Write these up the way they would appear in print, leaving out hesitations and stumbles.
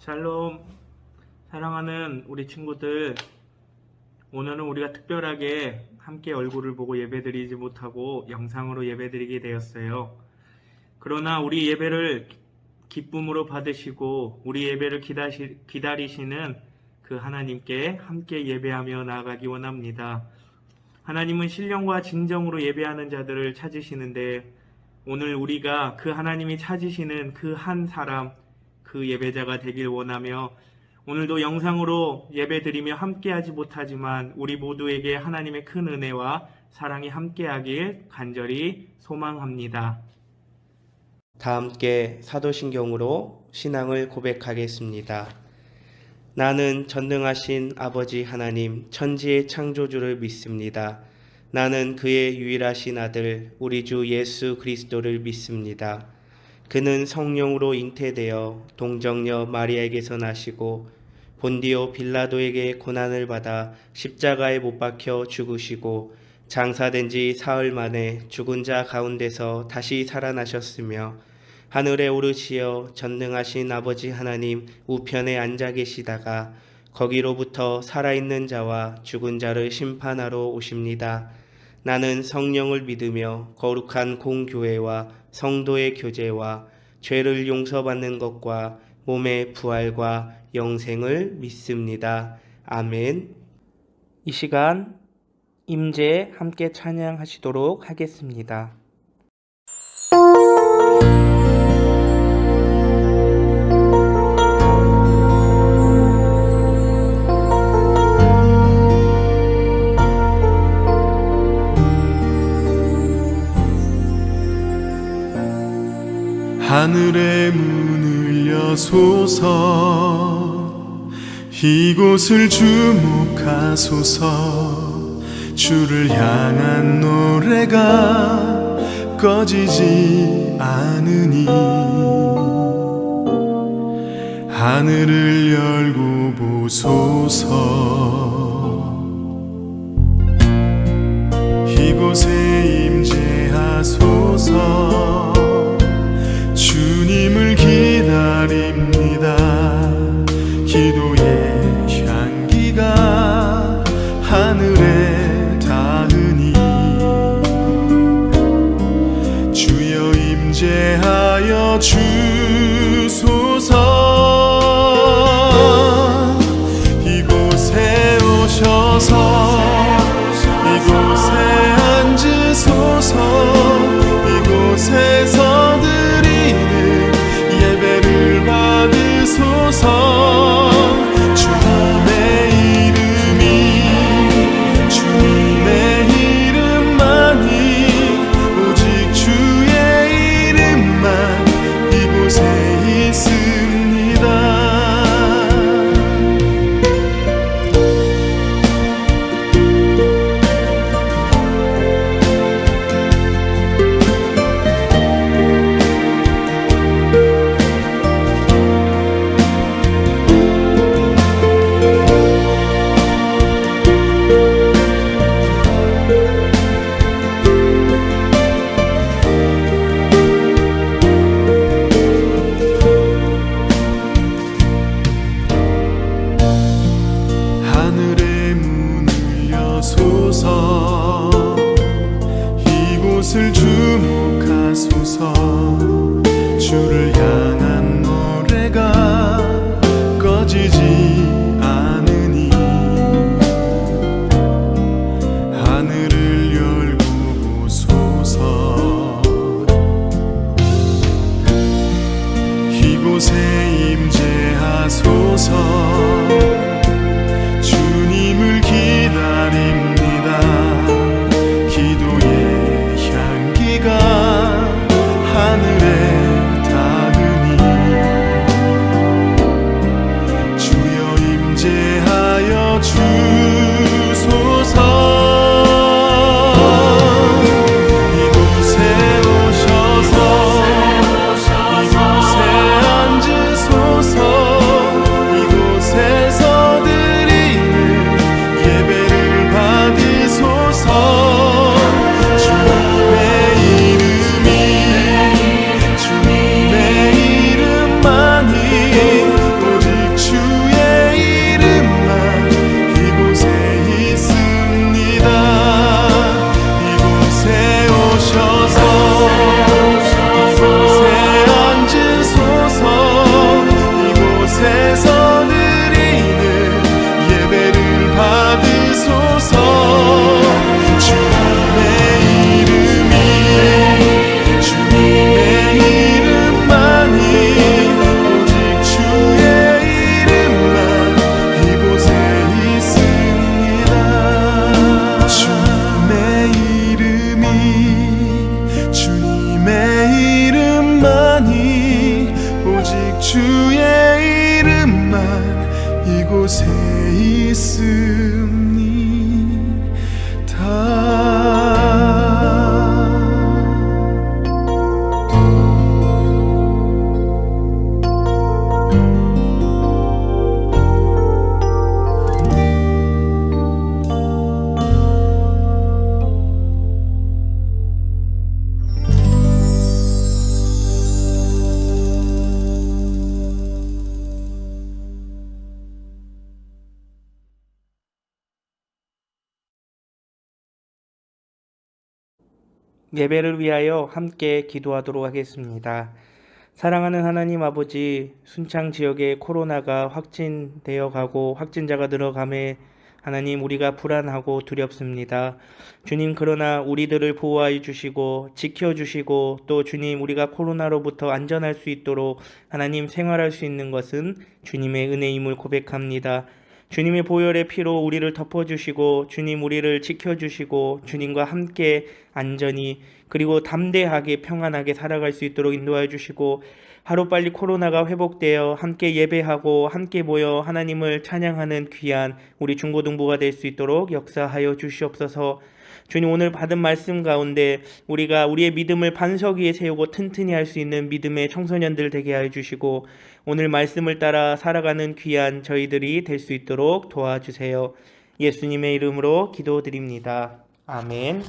샬롬, 사랑하는 우리 친구들, 오늘은 우리가 특별하게 함께 얼굴을 보고 예배드리지 못하고 영상으로 예배드리게 되었어요. 그러나 우리 예배를 기쁨으로 받으시고 우리 예배를 기다리시는 그 하나님께 함께 예배하며 나아가기 원합니다. 하나님은 신령과 진정으로 예배하는 자들을 찾으시는데 오늘 우리가 그 하나님이 찾으시는 그 한 사람, 그 예배자가 되길 원하며 오늘도 영상으로 예배드리며 함께하지 못하지만 우리 모두에게 하나님의 큰 은혜와 사랑이 함께하길 간절히 소망합니다. 다 함께 사도신경으로 신앙을 고백하겠습니다. 나는 전능하신 아버지 하나님 천지의 창조주를 믿습니다. 나는 그의 유일하신 아들 우리 주 예수 그리스도를 믿습니다. 그는 성령으로 잉태되어 동정녀 마리아에게서 나시고 본디오 빌라도에게 고난을 받아 십자가에 못 박혀 죽으시고 장사된 지 사흘 만에 죽은 자 가운데서 다시 살아나셨으며 하늘에 오르시어 전능하신 아버지 하나님 우편에 앉아 계시다가 거기로부터 살아있는 자와 죽은 자를 심판하러 오십니다. 나는 성령을 믿으며 거룩한 공교회와 성도의 교제와 죄를 용서받는 것과 몸의 부활과 영생을 믿습니다. 아멘. 이 시간 임재 함께 찬양하시도록 하겠습니다. 하늘의 문을 여소서 이곳을 주목하소서 주를 향한 노래가 꺼지지 않으니 하늘을 열고 보소서 이곳에 임재하소서 주님을 기다립니다. 기도의 향기가 하늘에 닿으니 주여 임재하여 주소서. 이곳에 오셔서 이곳에 앉으소서. 이곳에서 예배를 받으소서. 주님의 이름이 주님의 이름만이 오직 주의 이름만 이곳에 있습니다. 이곳을 주목하소서. 주를 향한 노래가 꺼지지 않으니 하늘을 열고 보소서. 이곳에 임재하소서. 주님을 기다립니다. 기도의 향기가 하늘에 닿으니 주의 이름만 이곳에 있습니다. 예배를 위하여 함께 기도하도록 하겠습니다. 사랑하는 하나님 아버지, 순창 지역에 코로나가 확진되어 가고 확진자가 늘어감에 하나님 우리가 불안하고 두렵습니다. 주님, 그러나 우리들을 보호하여 주시고 지켜주시고 또 주님 우리가 코로나로부터 안전할 수 있도록 하나님 생활할 수 있는 것은 주님의 은혜임을 고백합니다. 주님의 보혈의 피로 우리를 덮어주시고 주님 우리를 지켜주시고 주님과 함께 안전히 그리고 담대하게 평안하게 살아갈 수 있도록 인도하여 주시고 하루빨리 코로나가 회복되어 함께 예배하고 함께 모여 하나님을 찬양하는 귀한 우리 중고등부가 될 수 있도록 역사하여 주시옵소서. 주님, 오늘 받은 말씀 가운데 우리가 우리의 믿음을 반석 위에 세우고 튼튼히 할 수 있는 믿음의 청소년들 되게 하여 주시고 오늘 말씀을 따라 살아가는 귀한 저희들이 될 수 있도록 도와주세요. 예수님의 이름으로 기도드립니다. 아멘.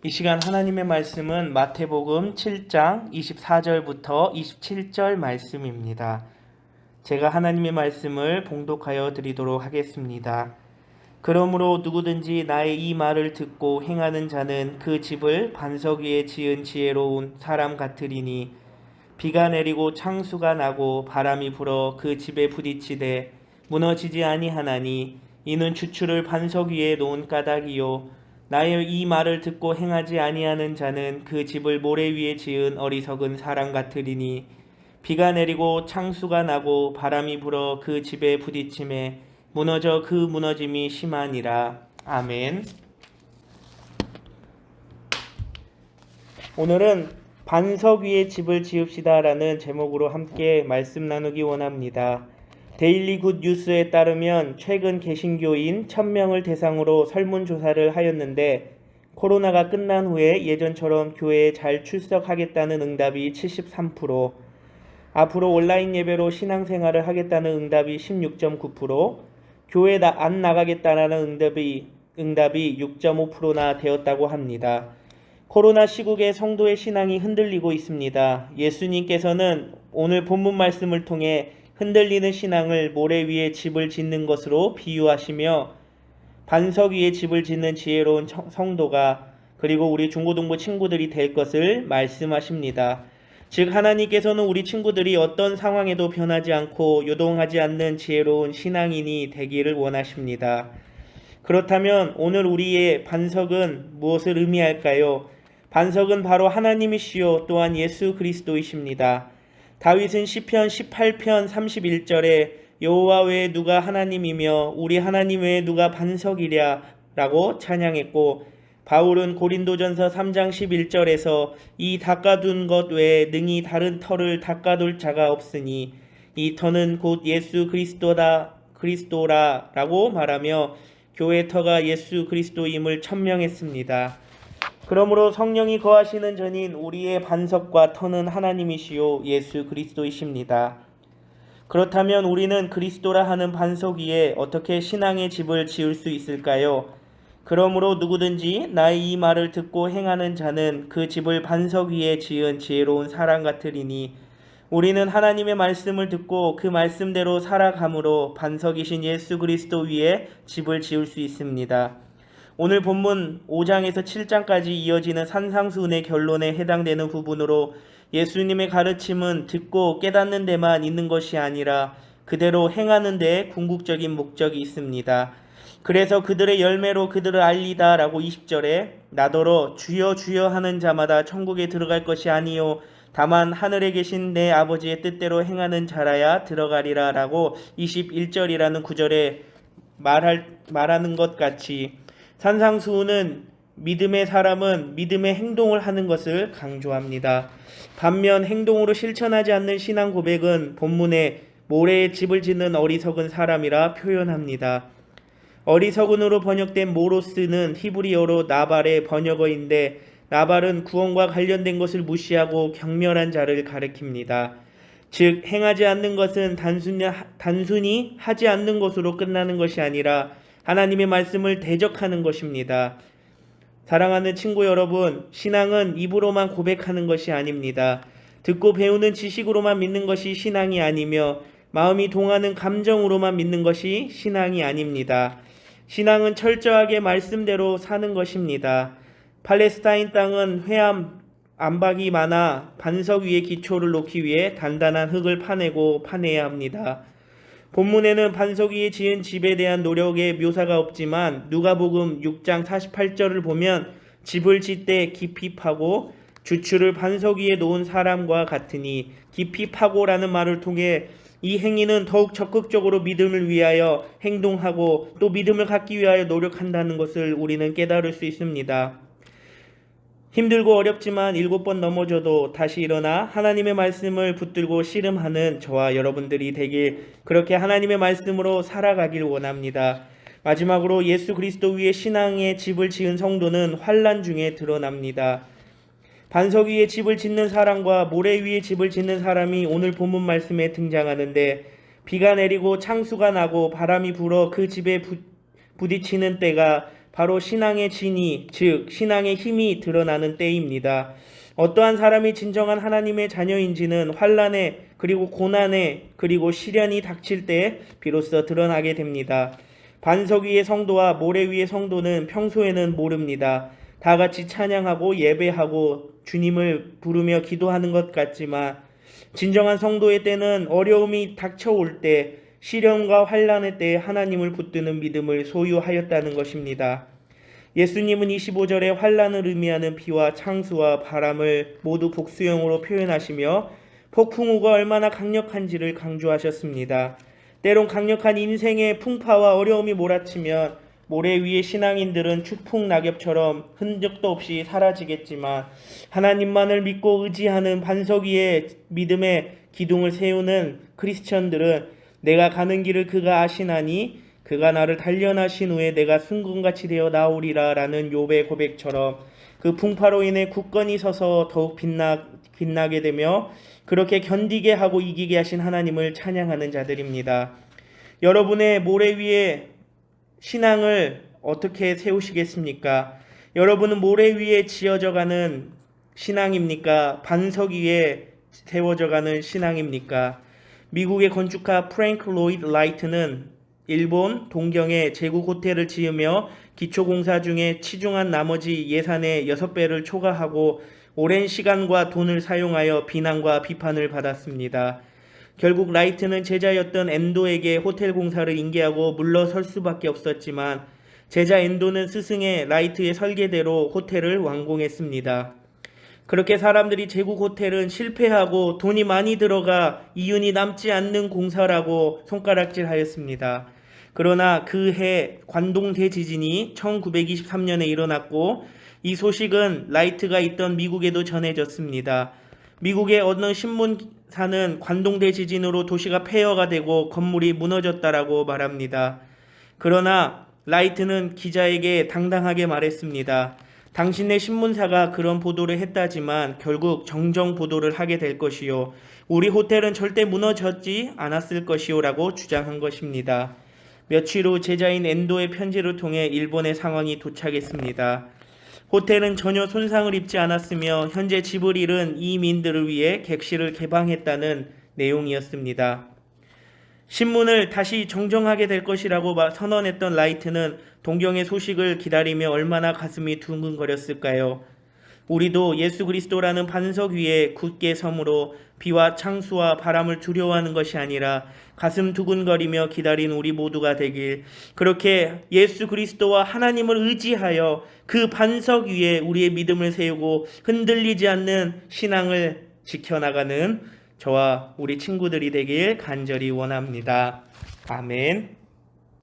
이 시간 하나님의 말씀은 마태복음 7장 24절부터 27절 말씀입니다. 제가 하나님의 말씀을 봉독하여 드리도록 하겠습니다. 그러므로 누구든지 나의 이 말을 듣고 행하는 자는 그 집을 반석 위에 지은 지혜로운 사람 같으리니 비가 내리고 창수가 나고 바람이 불어 그 집에 부딪히되 무너지지 아니하나니 이는 주추를 반석 위에 놓은 까닭이요 나의 이 말을 듣고 행하지 아니하는 자는 그 집을 모래 위에 지은 어리석은 사람 같으리니 비가 내리고 창수가 나고 바람이 불어 그 집에 부딪힘에 무너져 그 무너짐이 심하니라. 아멘. 오늘은 반석 위에 집을 지읍시다라는 제목으로 함께 말씀 나누기 원합니다. 데일리 굿 뉴스에 따르면 최근 개신교인 1000명을 대상으로 설문조사를 하였는데 코로나가 끝난 후에 예전처럼 교회에 잘 출석하겠다는 응답이 73%, 앞으로 온라인 예배로 신앙생활을 하겠다는 응답이 16.9%, 교회 안 나가겠다라는 응답이 6.5%나 되었다고 합니다. 코로나 시국에 성도의 신앙이 흔들리고 있습니다. 예수님께서는 오늘 본문 말씀을 통해 흔들리는 신앙을 모래 위에 집을 짓는 것으로 비유하시며 반석 위에 집을 짓는 지혜로운 성도가 그리고 우리 중고등부 친구들이 될 것을 말씀하십니다. 즉 하나님께서는 우리 친구들이 어떤 상황에도 변하지 않고 요동하지 않는 지혜로운 신앙인이 되기를 원하십니다. 그렇다면 오늘 우리의 반석은 무엇을 의미할까요? 반석은 바로 하나님이시요 또한 예수 그리스도이십니다. 다윗은 시편 18편 31절에 여호와 외에 누가 하나님이며 우리 하나님 외에 누가 반석이랴 라고 찬양했고 바울은 고린도전서 3장 11절에서 이 닦아둔 것 외에 능히 다른 터를 닦아둘 자가 없으니 이 터는 곧 예수 그리스도라 라고 말하며 교회 터가 예수 그리스도임을 천명했습니다. 그러므로 성령이 거하시는 전인 우리의 반석과 터는 하나님이시요 예수 그리스도이십니다. 그렇다면 우리는 그리스도라 하는 반석 위에 어떻게 신앙의 집을 지을 수 있을까요? 그러므로 누구든지 나의 이 말을 듣고 행하는 자는 그 집을 반석 위에 지은 지혜로운 사람 같으리니 우리는 하나님의 말씀을 듣고 그 말씀대로 살아감으로 반석이신 예수 그리스도 위에 집을 지을 수 있습니다. 오늘 본문 5장에서 7장까지 이어지는 산상수훈의 결론에 해당되는 부분으로 예수님의 가르침은 듣고 깨닫는 데만 있는 것이 아니라 그대로 행하는 데에 궁극적인 목적이 있습니다. 그래서 그들의 열매로 그들을 알리다 라고 20절에 나더러 주여 주여 하는 자마다 천국에 들어갈 것이 아니요 다만 하늘에 계신 내 아버지의 뜻대로 행하는 자라야 들어가리라 라고 21절이라는 구절에 말하는 것 같이 산상수훈은 믿음의 사람은 믿음의 행동을 하는 것을 강조합니다. 반면 행동으로 실천하지 않는 신앙 고백은 본문에 모래에 집을 짓는 어리석은 사람이라 표현합니다. 어리석은으로 번역된 모로스는 히브리어로 나발의 번역어인데 나발은 구원과 관련된 것을 무시하고 경멸한 자를 가리킵니다. 즉 행하지 않는 것은 단순히 하지 않는 것으로 끝나는 것이 아니라 하나님의 말씀을 대적하는 것입니다. 사랑하는 친구 여러분, 신앙은 입으로만 고백하는 것이 아닙니다. 듣고 배우는 지식으로만 믿는 것이 신앙이 아니며 마음이 동하는 감정으로만 믿는 것이 신앙이 아닙니다. 신앙은 철저하게 말씀대로 사는 것입니다. 팔레스타인 땅은 회암, 암박이 많아 반석 위에 기초를 놓기 위해 단단한 흙을 파내야 합니다. 본문에는 반석 위에 지은 집에 대한 노력의 묘사가 없지만 누가복음 6장 48절을 보면 집을 짓되 깊이 파고 주추를 반석 위에 놓은 사람과 같으니 깊이 파고라는 말을 통해 이 행위는 더욱 적극적으로 믿음을 위하여 행동하고 또 믿음을 갖기 위하여 노력한다는 것을 우리는 깨달을 수 있습니다. 힘들고 어렵지만 7번 넘어져도 다시 일어나 하나님의 말씀을 붙들고 씨름하는 저와 여러분들이 되길, 그렇게 하나님의 말씀으로 살아가길 원합니다. 마지막으로 예수 그리스도 위에 신앙의 집을 지은 성도는 환난 중에 드러납니다. 반석 위에 집을 짓는 사람과 모래 위에 집을 짓는 사람이 오늘 본문 말씀에 등장하는데, 비가 내리고 창수가 나고 바람이 불어 그 집에 부딪히는 때가 바로 신앙의 진이, 즉 신앙의 힘이 드러나는 때입니다. 어떠한 사람이 진정한 하나님의 자녀인지는 환난에 그리고 고난에 그리고 시련이 닥칠 때 비로소 드러나게 됩니다. 반석 위의 성도와 모래 위의 성도는 평소에는 모릅니다. 다 같이 찬양하고 예배하고 주님을 부르며 기도하는 것 같지만 진정한 성도의 때는 어려움이 닥쳐올 때, 시련과 환난의 때에 하나님을 붙드는 믿음을 소유하였다는 것입니다. 예수님은 25절에 환난을 의미하는 비와 창수와 바람을 모두 복수형으로 표현하시며 폭풍우가 얼마나 강력한지를 강조하셨습니다. 때론 강력한 인생의 풍파와 어려움이 몰아치면 모래 위의 신앙인들은 추풍 낙엽처럼 흔적도 없이 사라지겠지만, 하나님만을 믿고 의지하는 반석 위에 믿음의 기둥을 세우는 크리스천들은 내가 가는 길을 그가 아시나니 그가 나를 단련하신 후에 내가 순금같이 되어 나오리라 라는 욥의 고백처럼 그 풍파로 인해 굳건히 서서 더욱 빛나게 되며 그렇게 견디게 하고 이기게 하신 하나님을 찬양하는 자들입니다. 여러분의 모래 위에 신앙을 어떻게 세우시겠습니까? 여러분은 모래 위에 지어져가는 신앙입니까? 반석 위에 세워져가는 신앙입니까? 미국의 건축가 프랭크 로이드 라이트는 일본 동경에 제국 호텔을 지으며 기초공사 중에 치중한 나머지 예산의 6배를 초과하고 오랜 시간과 돈을 사용하여 비난과 비판을 받았습니다. 결국 라이트는 제자였던 엔도에게 호텔 공사를 인계하고 물러설 수밖에 없었지만 제자 엔도는 스승의 라이트의 설계대로 호텔을 완공했습니다. 그렇게 사람들이 제국 호텔은 실패하고 돈이 많이 들어가 이윤이 남지 않는 공사라고 손가락질하였습니다. 그러나 그 해 관동 대지진이 1923년에 일어났고 이 소식은 라이트가 있던 미국에도 전해졌습니다. 미국의 어느 신문사는 관동 대지진으로 도시가 폐허가 되고 건물이 무너졌다라고 말합니다. 그러나 라이트는 기자에게 당당하게 말했습니다. 당신의 신문사가 그런 보도를 했다지만 결국 정정 보도를 하게 될 것이요, 우리 호텔은 절대 무너졌지 않았을 것이요 라고 주장한 것입니다. 며칠 후 제자인 엔도의 편지를 통해 일본의 상황이 도착했습니다. 호텔은 전혀 손상을 입지 않았으며 현재 집을 잃은 이민들을 위해 객실을 개방했다는 내용이었습니다. 신문을 다시 정정하게 될 것이라고 선언했던 라이트는 동경의 소식을 기다리며 얼마나 가슴이 둥근거렸을까요? 우리도 예수 그리스도라는 반석 위에 굳게 섬으로 비와 창수와 바람을 두려워하는 것이 아니라 가슴 두근거리며 기다린 우리 모두가 되길, 그렇게 예수 그리스도와 하나님을 의지하여 그 반석 위에 우리의 믿음을 세우고 흔들리지 않는 신앙을 지켜나가는 저와 우리 친구들이 되길 간절히 원합니다. 아멘.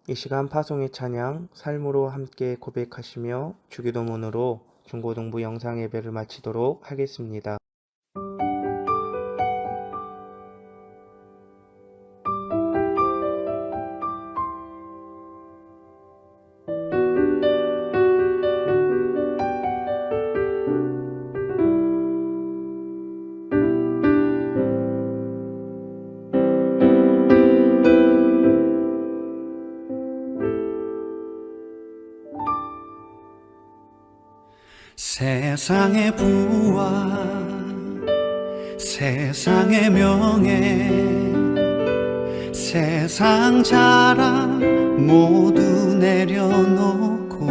이 시간 파송의 찬양, 삶으로 함께 고백하시며 주기도문으로 중고등부 영상 예배를 마치도록 하겠습니다. 세상의 부와 세상의 명예 세상 자랑 모두 내려놓고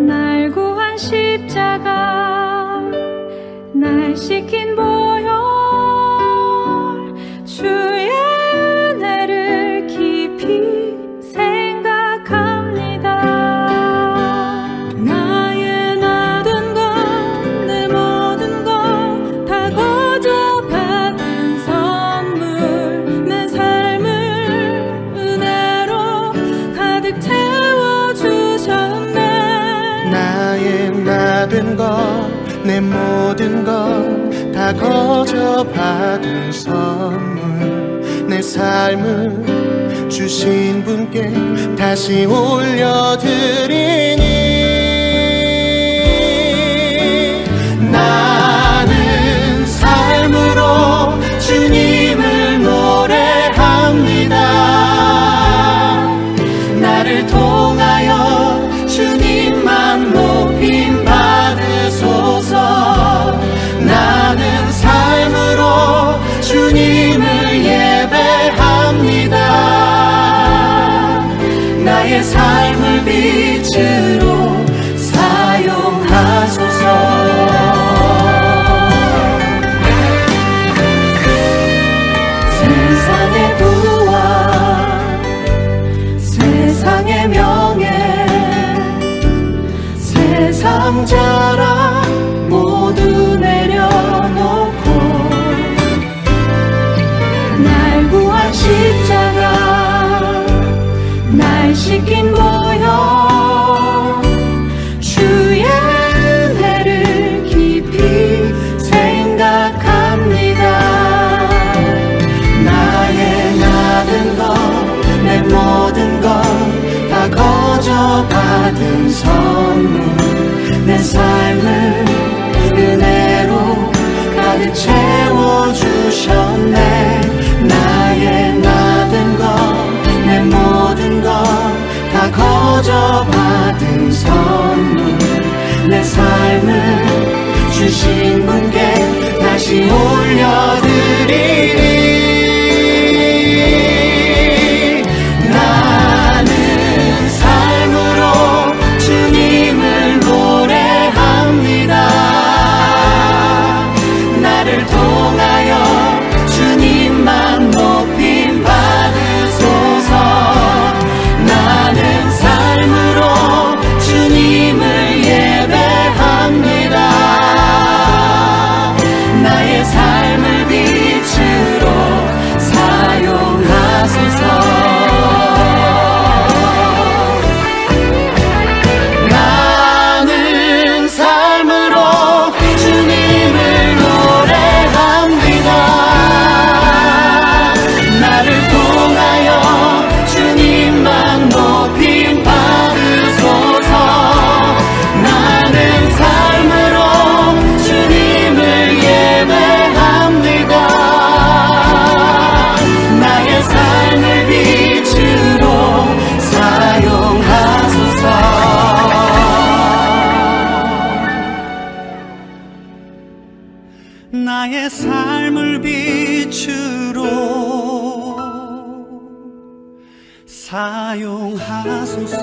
날 구한 십자가 날 씻긴 보혈 주의 은혜를 깊이 생각합니다. 나의 모든 것 내 모든 것 다 거저 받은 선물 내 삶을 은혜로 가득 채워주셨네. 나의 모든 것 내 모든 것 다 거저 받은 선물 내 삶을 주신 분께 다시 올려드리니 나는 삶으로 주님을 노래합니다. 나를 통하여 주님만 높임 받으소서. 나는 삶으로 주님을 예배합니다. 나의 삶을 빛으로 사용하소서. 세상의 부와 세상의 명예 세상 자랑 모두 내려놓고 날 구한 십자가 날 씻긴 보혈 주의 은혜를 깊이 생각합니다. 나의 모든 것 내 모든 것 다 거저 받은 선물 내 삶을 은혜로 가득 채워주셨네. 나의 모든 것 내 모든 것 다 거저 받은 선물 내 삶을 주신 분께 다시 올려드리니 나는 삶으로 주님을 노래합니다. 나를 통하여 주님만 높임 받으소서. 나는 삶으로 주님을 예배합니다. 나의 삶을 빛으로 사용하소서. 나는 삶으로 주님을 노래합니다. 나를 통하여 주님만 높임 받으소서. 나는 삶으로 주님을 예배합니다. 나의 삶을 빛으로 사용하소서. 나의 삶을 빛으로 사용하소서.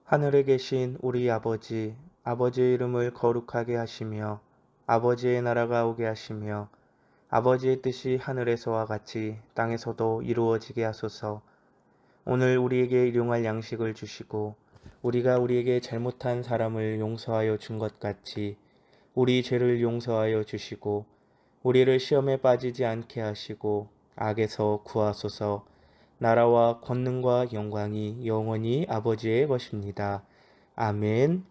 하늘에 계신 우리 아버지, 아버지의 이름을 거룩하게 하시며 아버지의 나라가 오게 하시며 아버지의 뜻이 하늘에서와 같이 땅에서도 이루어지게 하소서. 오늘 우리에게 일용할 양식을 주시고 우리가 우리에게 잘못한 사람을 용서하여 준 것 같이 우리 죄를 용서하여 주시고 우리를 시험에 빠지지 않게 하시고 악에서 구하소서. 나라와 권능과 영광이 영원히 아버지의 것입니다. 아멘.